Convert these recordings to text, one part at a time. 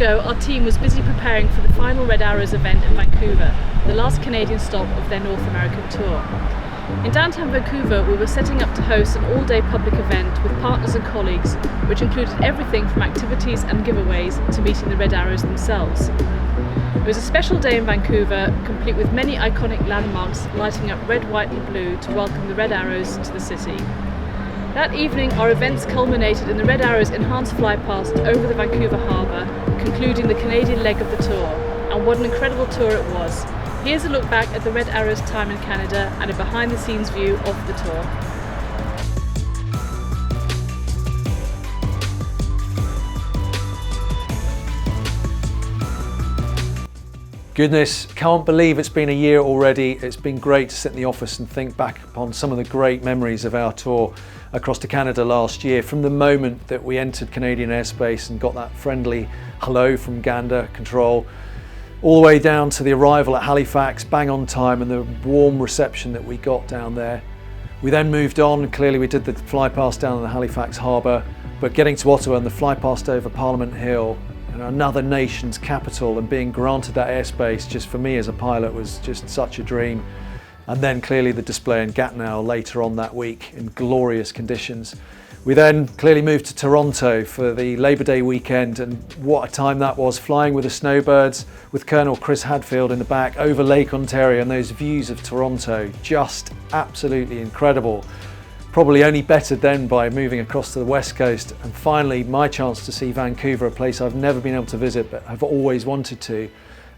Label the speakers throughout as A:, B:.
A: ago, our team was busy preparing for the final Red Arrows event in Vancouver, the last Canadian stop of their North American tour. In downtown Vancouver, we were setting up to host an all-day public event with partners and colleagues, which included everything from activities and giveaways to meeting the Red Arrows themselves. It was a special day in Vancouver, complete with many iconic landmarks lighting up red, white and blue to welcome the Red Arrows to the city. That evening, our events culminated in the Red Arrows enhanced flypast over the Vancouver Harbour, concluding the Canadian leg of the tour. And what an incredible tour it was. Here's a look back at the Red Arrows' time in Canada and a behind-the-scenes view of the tour.
B: Goodness, can't believe it's been a year already. It's been great to sit in the office and think back upon some of the great memories of our tour across to Canada last year. From the moment that we entered Canadian airspace and got that friendly hello from Gander Control, all the way down to the arrival at Halifax, bang on time, and the warm reception that we got down there. We then moved on. Clearly we did the fly past down in the Halifax Harbour, but getting to Ottawa and the fly past over Parliament Hill, another nation's capital, and being granted that airspace just for me as a pilot was just such a dream. And then clearly the display in Gatineau later on that week in glorious conditions. We then clearly moved to Toronto for the Labour Day weekend, and what a time that was, flying with the Snowbirds with Colonel Chris Hadfield in the back over Lake Ontario, and those views of Toronto, just absolutely incredible. Probably only bettered then by moving across to the West Coast, and finally my chance to see Vancouver, a place I've never been able to visit but have always wanted to,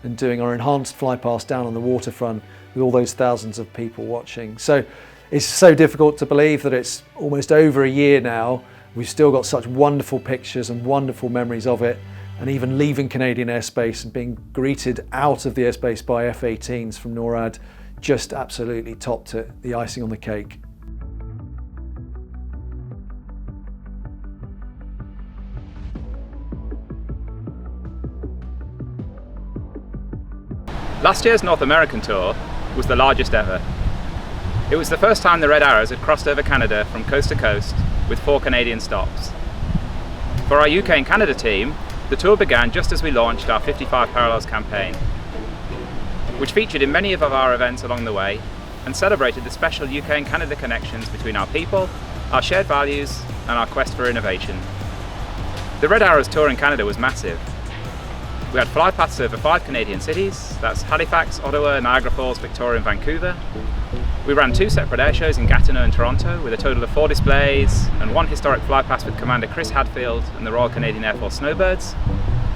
B: and doing our enhanced flypast down on the waterfront with all those thousands of people watching. So it's so difficult to believe that it's almost over a year now. We've still got such wonderful pictures and wonderful memories of it, and even leaving Canadian airspace and being greeted out of the airspace by F-18s from NORAD just absolutely topped it, the icing on the cake.
C: Last year's North American tour was the largest ever. It was the first time the Red Arrows had crossed over Canada from coast to coast with 4 Canadian stops. For our UKinCanada team, the tour began just as we launched our 55 Parallels campaign, which featured in many of our events along the way and celebrated the special UKinCanada connections between our people, our shared values and our quest for innovation. The Red Arrows tour in Canada was massive. We had flypaths over 5 Canadian cities, that's Halifax, Ottawa, Niagara Falls, Victoria and Vancouver. We ran 2 separate air shows in Gatineau and Toronto with a total of 4 displays and 1 historic flypast with Commander Chris Hadfield and the Royal Canadian Air Force Snowbirds.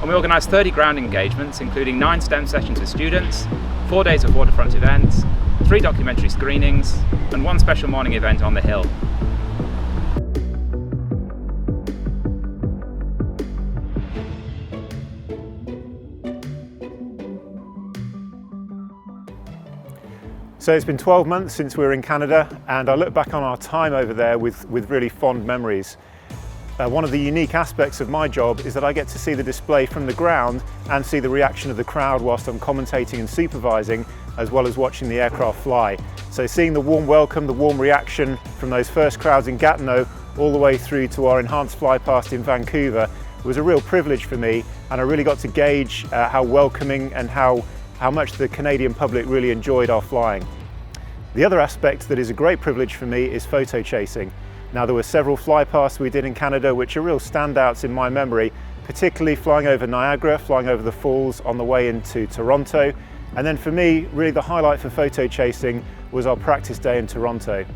C: And we organised 30 ground engagements, including 9 STEM sessions with students, 4 days of waterfront events, 3 documentary screenings and 1 special morning event on the hill.
D: So it's been 12 months since we were in Canada, and I look back on our time over there with really fond memories. One of the unique aspects of my job is that I get to see the display from the ground and see the reaction of the crowd whilst I'm commentating and supervising, as well as watching the aircraft fly. So seeing the warm welcome, the warm reaction from those first crowds in Gatineau all the way through to our enhanced flypast in Vancouver was a real privilege for me, and I really got to gauge how welcoming and how much the Canadian public really enjoyed our flying. The other aspect that is a great privilege for me is photo chasing. Now, there were several flypasts we did in Canada which are real standouts in my memory, particularly flying over Niagara, flying over the falls on the way into Toronto. And then for me, really the highlight for photo chasing was our practice day in Toronto.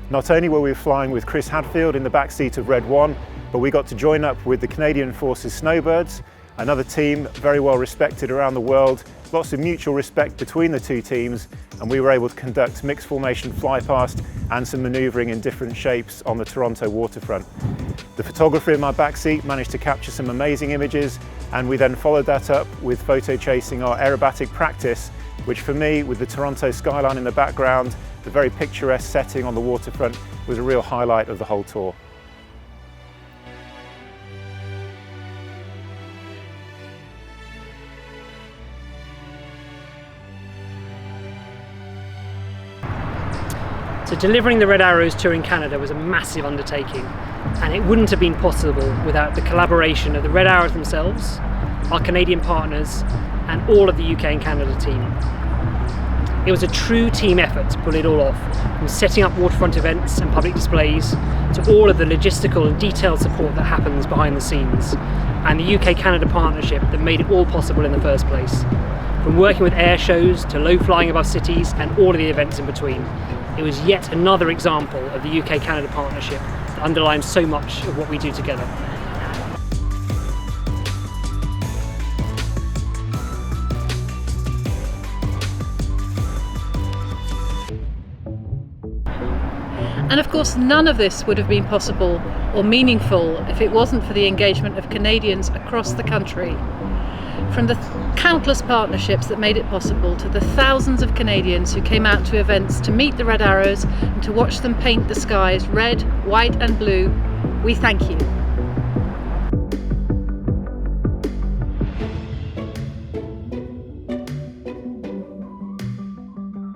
D: Not only were we flying with Chris Hadfield in the back seat of Red 1, but we got to join up with the Canadian Forces Snowbirds, another team very well respected around the world, lots of mutual respect between the 2 teams, and we were able to conduct mixed formation flypast and some manoeuvring in different shapes on the Toronto waterfront. The photographer in my backseat managed to capture some amazing images, and we then followed that up with photo chasing our aerobatic practice, which for me, with the Toronto skyline in the background, the very picturesque setting on the waterfront, was a real highlight of the whole tour.
E: So delivering the Red Arrows tour in Canada was a massive undertaking, and it wouldn't have been possible without the collaboration of the Red Arrows themselves, our Canadian partners, and all of the UK and Canada team. It was a true team effort to pull it all off, from setting up waterfront events and public displays to all of the logistical and detailed support that happens behind the scenes, and the UK-Canada partnership that made it all possible in the first place. From working with air shows to low flying above cities and all of the events in between, it was yet another example of the UK-Canada partnership that underlines so much of what we do together.
A: And of course, none of this would have been possible or meaningful if it wasn't for the engagement of Canadians across the country. From the countless partnerships that made it possible to the thousands of Canadians who came out to events to meet the Red Arrows and to watch them paint the skies red, white and blue, we thank you.